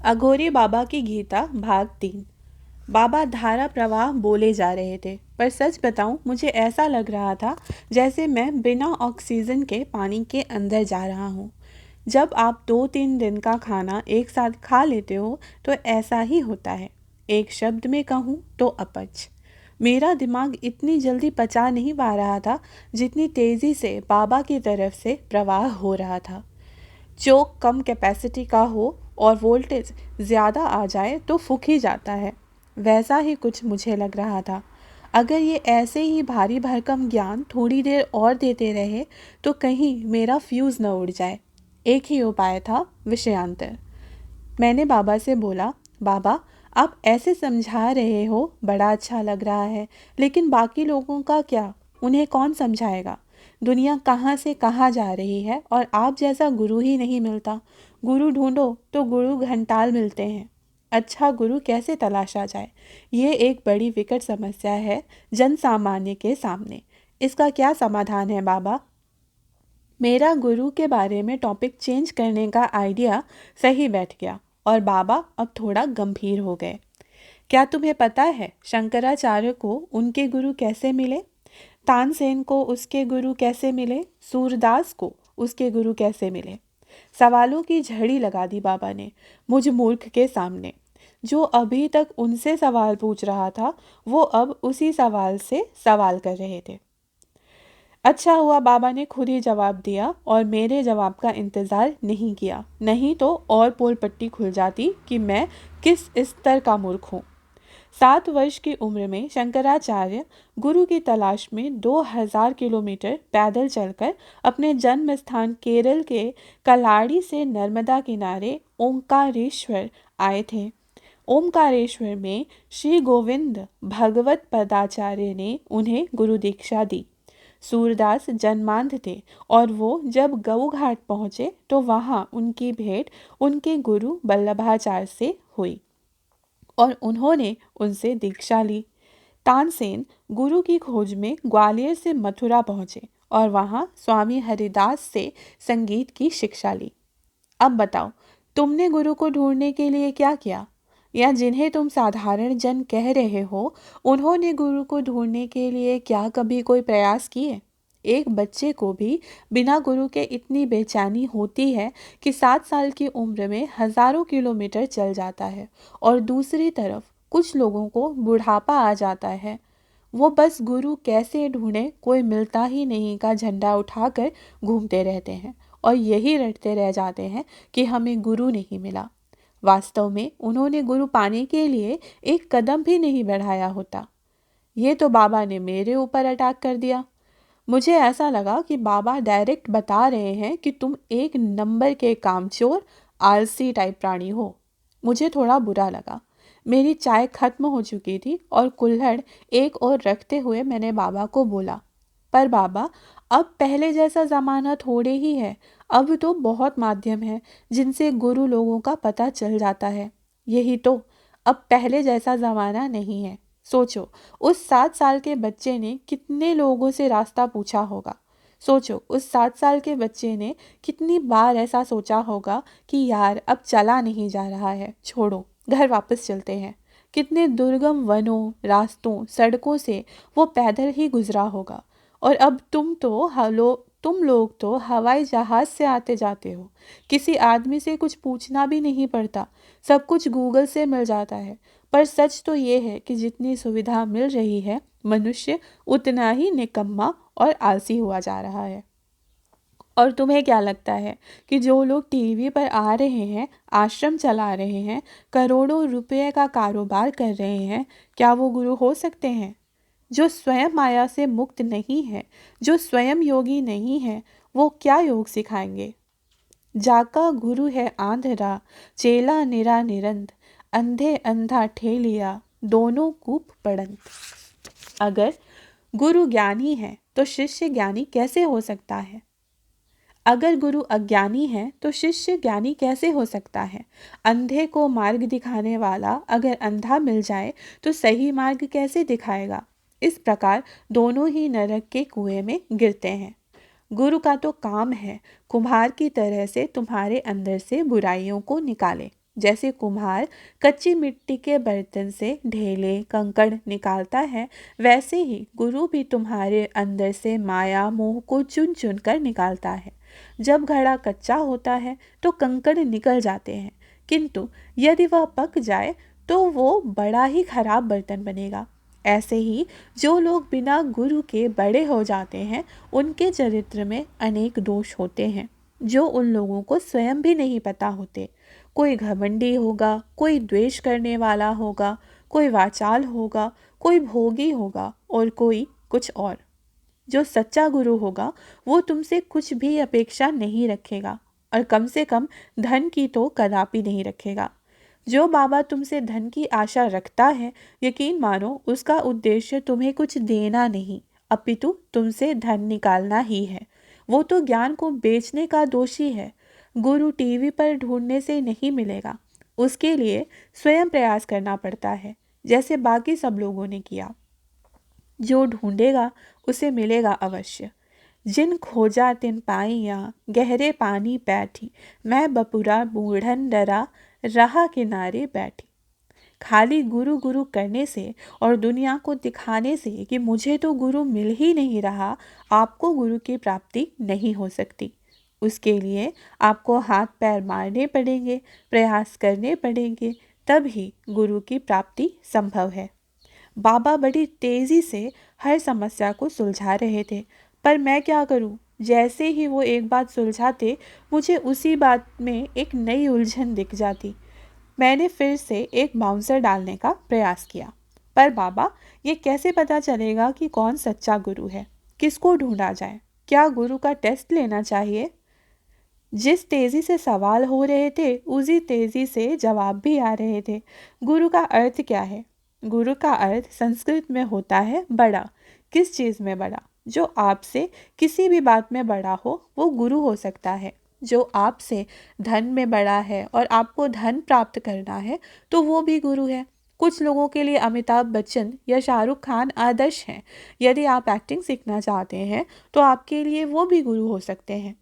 अघोरी बाबा की गीता भाग 3। बाबा धारा प्रवाह बोले जा रहे थे, पर सच बताऊं मुझे ऐसा लग रहा था जैसे मैं बिना ऑक्सीजन के पानी के अंदर जा रहा हूं। जब आप 2-3 दिन का खाना एक साथ खा लेते हो तो ऐसा ही होता है। एक शब्द में कहूं तो अपच। मेरा दिमाग इतनी जल्दी पचा नहीं पा रहा था जितनी तेज़ी से बाबा की तरफ से प्रवाह हो रहा था। चोक कम कैपेसिटी का हो और वोल्टेज ज़्यादा आ जाए तो फूक ही जाता है। वैसा ही कुछ मुझे लग रहा था। अगर ये ऐसे ही भारी भरकम ज्ञान थोड़ी देर और देते रहे तो कहीं मेरा फ्यूज़ न उड़ जाए। एक ही उपाय था, विषयांतर। मैंने बाबा से बोला, बाबा आप ऐसे समझा रहे हो बड़ा अच्छा लग रहा है, लेकिन बाकी लोगों का क्या? उन्हें कौन समझाएगा? दुनिया कहाँ से कहाँ जा रही है और आप जैसा गुरु ही नहीं मिलता। गुरु ढूंढो तो गुरु घंटाल मिलते हैं। अच्छा गुरु कैसे तलाशा जाए? ये एक बड़ी विकट समस्या है जन सामान्य के सामने। इसका क्या समाधान है बाबा? मेरा गुरु के बारे में टॉपिक चेंज करने का आइडिया सही बैठ गया और बाबा अब थोड़ा गंभीर हो गए। क्या तुम्हें पता है शंकराचार्य को उनके गुरु कैसे मिले? तानसेन को उसके गुरु कैसे मिले? सूरदास को उसके गुरु कैसे मिले? सवालों की झड़ी लगा दी बाबा ने मुझ मूर्ख के सामने। जो अभी तक उनसे सवाल पूछ रहा था वो अब उसी सवाल से सवाल कर रहे थे। अच्छा हुआ बाबा ने खुद ही जवाब दिया और मेरे जवाब का इंतज़ार नहीं किया, नहीं तो और पोल पट्टी खुल जाती कि मैं किस स्तर का मूर्ख हूँ। 7 वर्ष की उम्र में शंकराचार्य गुरु की तलाश में 2000 किलोमीटर पैदल चलकर अपने जन्म स्थान केरल के कलाड़ी से नर्मदा किनारे ओंकारेश्वर आए थे। ओंकारेश्वर में श्री गोविंद भगवत पदाचार्य ने उन्हें गुरु दीक्षा दी। सूरदास जन्मांध थे और वो जब गऊ घाट पहुँचे तो वहाँ उनकी भेंट उनके गुरु वल्लभाचार्य से हुई और उन्होंने उनसे दीक्षा ली। तानसेन गुरु की खोज में ग्वालियर से मथुरा पहुँचे और वहाँ स्वामी हरिदास से संगीत की शिक्षा ली। अब बताओ, तुमने गुरु को ढूंढने के लिए क्या किया? या जिन्हें तुम साधारण जन कह रहे हो, उन्होंने गुरु को ढूंढने के लिए क्या कभी कोई प्रयास किए? एक बच्चे को भी बिना गुरु के इतनी बेचैनी होती है कि 7 साल की उम्र में हजारों किलोमीटर चल जाता है और दूसरी तरफ कुछ लोगों को बुढ़ापा आ जाता है। वो बस गुरु कैसे ढूंढे कोई मिलता ही नहीं का झंडा उठाकर घूमते रहते हैं और यही रटते रह जाते हैं कि हमें गुरु नहीं मिला। वास्तव में उन्होंने गुरु पाने के लिए एक कदम भी नहीं बढ़ाया होता। ये तो बाबा ने मेरे ऊपर अटैक कर दिया। मुझे ऐसा लगा कि बाबा डायरेक्ट बता रहे हैं कि तुम एक नंबर के कामचोर आलसी टाइप प्राणी हो। मुझे थोड़ा बुरा लगा। मेरी चाय खत्म हो चुकी थी और कुल्हड़ एक और रखते हुए मैंने बाबा को बोला, पर बाबा अब पहले जैसा ज़माना थोड़े ही है। अब तो बहुत माध्यम है जिनसे गुरु लोगों का पता चल जाता है। यही तो, अब पहले जैसा ज़माना नहीं है। सोचो, उस 7 साल के बच्चे ने कितने लोगों से रास्ता पूछा होगा। सोचो, उस 7 साल के बच्चे ने कितनी बार ऐसा सोचा होगा कि यार अब चला नहीं जा रहा है, छोड़ो घर वापस चलते हैं। कितने दुर्गम वनों, रास्तों, सड़कों से वो पैदल ही गुजरा होगा। और अब तुम लोग तो हवाई जहाज से आते जाते हो। किसी आदमी से कुछ पूछना भी नहीं पड़ता, सब कुछ गूगल से मिल जाता है। पर सच तो ये है कि जितनी सुविधा मिल रही है, मनुष्य उतना ही निकम्मा और आलसी हुआ जा रहा है। और तुम्हें क्या लगता है कि जो लोग टीवी पर आ रहे हैं, आश्रम चला रहे हैं, करोड़ों रुपए का कारोबार कर रहे हैं, क्या वो गुरु हो सकते हैं? जो स्वयं माया से मुक्त नहीं है, जो स्वयं योगी नहीं है, वो क्या योग सिखाएंगे? जाका गुरु है आंधरा, चेला निरा निरंत, अंधे अंधा ठेलिया, दोनों कूप पड़ंत। अगर गुरु ज्ञानी है तो शिष्य ज्ञानी कैसे हो सकता है? अगर गुरु अज्ञानी है तो शिष्य ज्ञानी कैसे हो सकता है? अंधे को मार्ग दिखाने वाला अगर अंधा मिल जाए तो सही मार्ग कैसे दिखाएगा? इस प्रकार दोनों ही नरक के कुएं में गिरते हैं। गुरु का तो काम है कुम्हार की तरह से तुम्हारे अंदर से बुराइयों को निकाले। जैसे कुम्हार कच्ची मिट्टी के बर्तन से ढेले कंकड़ निकालता है, वैसे ही गुरु भी तुम्हारे अंदर से माया मोह को चुन चुन कर निकालता है। जब घड़ा कच्चा होता है तो कंकड़ निकल जाते हैं, किंतु यदि वह पक जाए तो वो बड़ा ही खराब बर्तन बनेगा। ऐसे ही जो लोग बिना गुरु के बड़े हो जाते हैं, उनके चरित्र में अनेक दोष होते हैं जो उन लोगों को स्वयं भी नहीं पता होते। कोई घमंडी होगा, कोई द्वेष करने वाला होगा, कोई वाचाल होगा, कोई भोगी होगा और कोई कुछ और। जो सच्चा गुरु होगा वो तुमसे कुछ भी अपेक्षा नहीं रखेगा और कम से कम धन की तो कदापि नहीं रखेगा। जो बाबा तुमसे धन की आशा रखता है, यकीन मानो उसका उद्देश्य तुम्हें कुछ देना नहीं, अपितु तुमसे धन निकालना ही है। वो तो ज्ञान को बेचने का दोषी है। गुरु टीवी पर ढूंढने से नहीं मिलेगा, उसके लिए स्वयं प्रयास करना पड़ता है, जैसे बाकी सब लोगों ने किया। जो ढूंढेगा उसे मिलेगा अवश्य। जिन खोजा तिन पाइया, गहरे पानी बैठी, मैं बपुरा बूढ़न डरा, रहा किनारे बैठी। खाली गुरु गुरु करने से और दुनिया को दिखाने से कि मुझे तो गुरु मिल ही नहीं रहा, आपको गुरु की प्राप्ति नहीं हो सकती। उसके लिए आपको हाथ पैर मारने पड़ेंगे, प्रयास करने पड़ेंगे, तभी गुरु की प्राप्ति संभव है। बाबा बड़ी तेजी से हर समस्या को सुलझा रहे थे, पर मैं क्या करूं? जैसे ही वो एक बात सुलझाते, मुझे उसी बात में एक नई उलझन दिख जाती। मैंने फिर से एक बाउंसर डालने का प्रयास किया। पर बाबा, ये कैसे पता चलेगा कि कौन सच्चा गुरु है? किसको ढूंढा जाए? क्या गुरु का टेस्ट लेना चाहिए? जिस तेजी से सवाल हो रहे थे, उसी तेजी से जवाब भी आ रहे थे। गुरु का अर्थ क्या है? गुरु का अर्थ संस्कृत में होता है बड़ा। किस चीज़ में बड़ा? जो आपसे किसी भी बात में बड़ा हो वो गुरु हो सकता है। जो आपसे धन में बड़ा है और आपको धन प्राप्त करना है तो वो भी गुरु है। कुछ लोगों के लिए अमिताभ बच्चन या शाहरुख खान आदर्श हैं। यदि आप एक्टिंग सीखना चाहते हैं तो आपके लिए वो भी गुरु हो सकते हैं।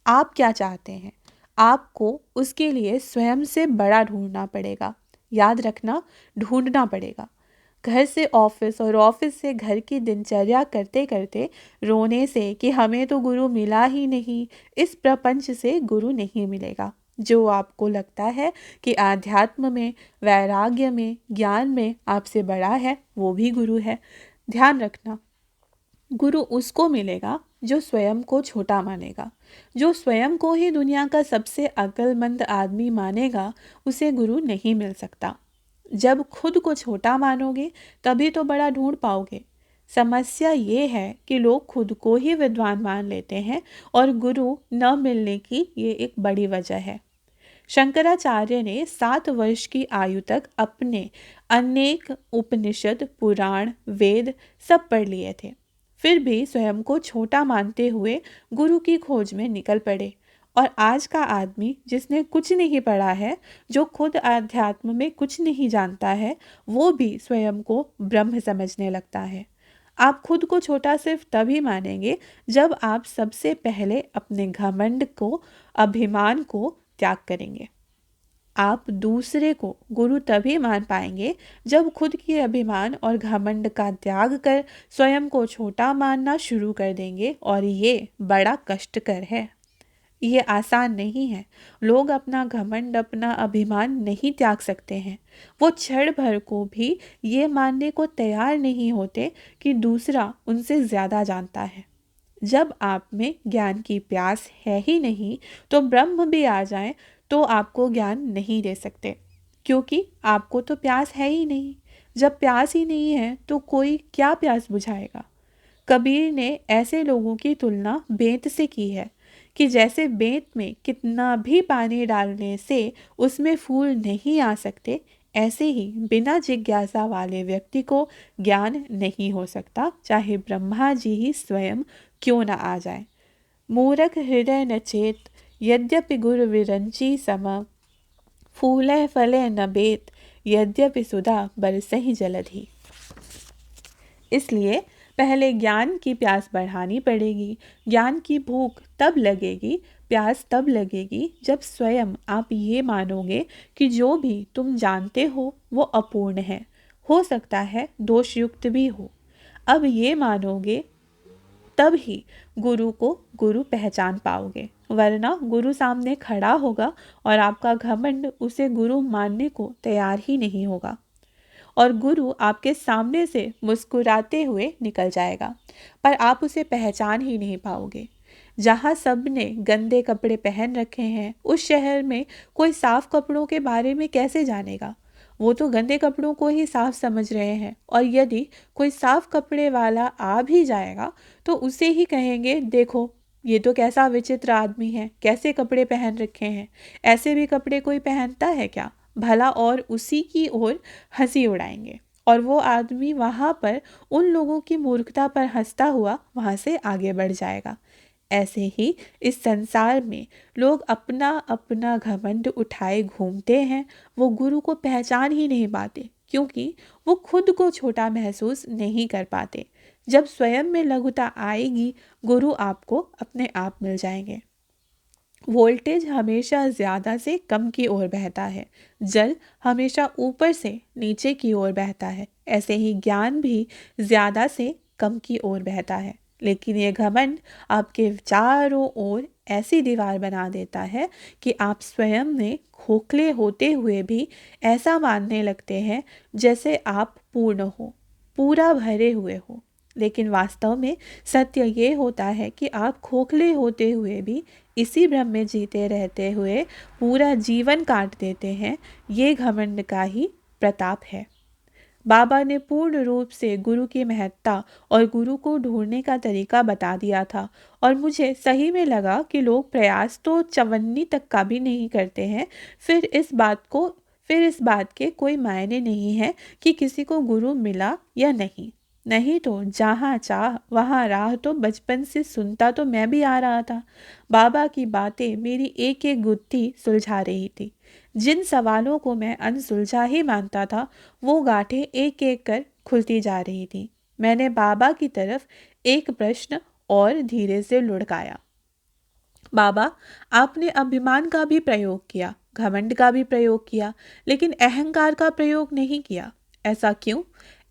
आप क्या चाहते हैं? आपको उसके लिए स्वयं से बड़ा ढूंढना पड़ेगा। याद रखना, ढूंढना पड़ेगा। घर से ऑफिस और ऑफिस से घर की दिनचर्या करते करते रोने से कि हमें तो गुरु मिला ही नहीं, इस प्रपंच से गुरु नहीं मिलेगा। जो आपको लगता है कि आध्यात्म में, वैराग्य में, ज्ञान में आपसे बड़ा है, वो भी गुरु है। ध्यान रखना, गुरु उसको मिलेगा जो स्वयं को छोटा मानेगा। जो स्वयं को ही दुनिया का सबसे अक्लमंद आदमी मानेगा, उसे गुरु नहीं मिल सकता। जब खुद को छोटा मानोगे तभी तो बड़ा ढूंढ पाओगे। समस्या ये है कि लोग खुद को ही विद्वान मान लेते हैं और गुरु न मिलने की ये एक बड़ी वजह है। शंकराचार्य ने 7 वर्ष की आयु तक अपने अनेक उपनिषद, पुराण, वेद सब पढ़ लिए थे। फिर भी स्वयं को छोटा मानते हुए गुरु की खोज में निकल पड़े। और आज का आदमी जिसने कुछ नहीं पढ़ा है, जो खुद आध्यात्म में कुछ नहीं जानता है, वो भी स्वयं को ब्रह्म समझने लगता है। आप खुद को छोटा सिर्फ तभी मानेंगे जब आप सबसे पहले अपने घमंड को, अभिमान को त्याग करेंगे। आप दूसरे को गुरु तभी मान पाएंगे जब खुद के अभिमान और घमंड का त्याग कर स्वयं को छोटा मानना शुरू कर देंगे, और ये बड़ा कष्टकर है। ये आसान नहीं है। लोग अपना घमंड, अपना अभिमान नहीं त्याग सकते हैं। वो क्षण भर को भी ये मानने को तैयार नहीं होते कि दूसरा उनसे ज़्यादा जानता है। जब आप में ज्ञान की प्यास है ही नहीं, तो ब्रह्म भी आ जाए तो आपको ज्ञान नहीं दे सकते, क्योंकि आपको तो प्यास है ही नहीं। जब प्यास ही नहीं है तो कोई क्या प्यास बुझाएगा? कबीर ने ऐसे लोगों की तुलना बेंत से की है कि जैसे बेंत में कितना भी पानी डालने से उसमें फूल नहीं आ सकते, ऐसे ही बिना जिज्ञासा वाले व्यक्ति को ज्ञान नहीं हो सकता, चाहे ब्रह्मा जी ही स्वयं क्यों न आ जाए। मूरख हृदय न चेत, यद्यपि गुर विरंची सम, फूले फले न बेत, यद्यपि सुधा बरसहि जलधि। इसलिए पहले ज्ञान की प्यास बढ़ानी पड़ेगी। ज्ञान की भूख तब लगेगी प्यास तब लगेगी जब स्वयं आप ये मानोगे कि जो भी तुम जानते हो वो अपूर्ण है, हो सकता है दोषयुक्त भी हो। अब ये मानोगे तब ही गुरु को गुरु पहचान पाओगे, वरना गुरु सामने खड़ा होगा और आपका घमंड उसे गुरु मानने को तैयार ही नहीं होगा, और गुरु आपके सामने से मुस्कुराते हुए निकल जाएगा, पर आप उसे पहचान ही नहीं पाओगे। जहाँ सब ने गंदे कपड़े पहन रखे हैं, उस शहर में कोई साफ कपड़ों के बारे में कैसे जानेगा? वो तो गंदे कपड़ों को ही साफ समझ रहे हैं, और यदि कोई साफ कपड़े वाला आ भी जाएगा तो उसे ही कहेंगे, देखो ये तो कैसा विचित्र आदमी है, कैसे कपड़े पहन रखे हैं, ऐसे भी कपड़े कोई पहनता है क्या भला, और उसी की ओर हंसी उड़ाएंगे। और वो आदमी वहां पर उन लोगों की मूर्खता पर हंसता हुआ वहां से आगे बढ़ जाएगा। ऐसे ही इस संसार में लोग अपना अपना घमंड उठाए घूमते हैं, वो गुरु को पहचान ही नहीं पाते, क्योंकि वो खुद को छोटा महसूस नहीं कर पाते। जब स्वयं में लघुता आएगी, गुरु आपको अपने आप मिल जाएंगे। वोल्टेज हमेशा ज़्यादा से कम की ओर बहता है, जल हमेशा ऊपर से नीचे की ओर बहता है, ऐसे ही ज्ञान भी ज़्यादा से कम की ओर बहता है। लेकिन ये घमंड आपके चारों ओर ऐसी दीवार बना देता है कि आप स्वयं में खोखले होते हुए भी ऐसा मानने लगते हैं जैसे आप पूर्ण हो, पूरा भरे हुए हो। लेकिन वास्तव में सत्य ये होता है कि आप खोखले होते हुए भी इसी भ्रम में जीते रहते हुए पूरा जीवन काट देते हैं। ये घमंड का ही प्रताप है। बाबा ने पूर्ण रूप से गुरु की महत्ता और गुरु को ढूंढने का तरीका बता दिया था, और मुझे सही में लगा कि लोग प्रयास तो चवन्नी तक का भी नहीं करते हैं। फिर इस बात के कोई मायने नहीं है कि किसी को गुरु मिला या नहीं। नहीं तो जहाँ चाह वहाँ राह तो बचपन से सुनता तो मैं भी आ रहा था। बाबा की बातें मेरी एक एक गुत्थी सुलझा रही थी। जिन सवालों को मैं अनसुलझा ही मानता था, वो गांठें एक एक कर खुलती जा रही थी। मैंने बाबा की तरफ एक प्रश्न और धीरे से लुढ़काया। बाबा, आपने अभिमान का भी प्रयोग किया, घमंड का भी प्रयोग किया, लेकिन अहंकार का प्रयोग नहीं किया। ऐसा क्यों?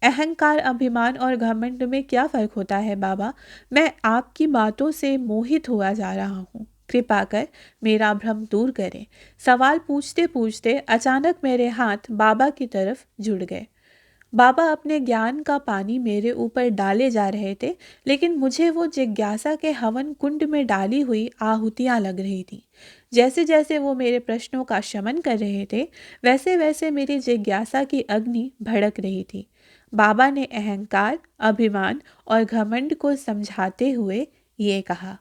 अहंकार, अभिमान और घमंड में क्या फर्क होता है बाबा? मैं आपकी बातों से मोहित हुआ जा रहा हूँ। कृपा कर मेरा भ्रम दूर करें। सवाल पूछते पूछते अचानक मेरे हाथ बाबा की तरफ जुड़ गए। बाबा अपने ज्ञान का पानी मेरे ऊपर डाले जा रहे थे, लेकिन मुझे वो जिज्ञासा के हवन कुंड में डाली हुई आहुतियां लग रही थी। जैसे जैसे वो मेरे प्रश्नों का शमन कर रहे थे, वैसे वैसे मेरी जिज्ञासा की अग्नि भड़क रही थी। बाबा ने अहंकार, अभिमान और घमंड को समझाते हुए ये कहा,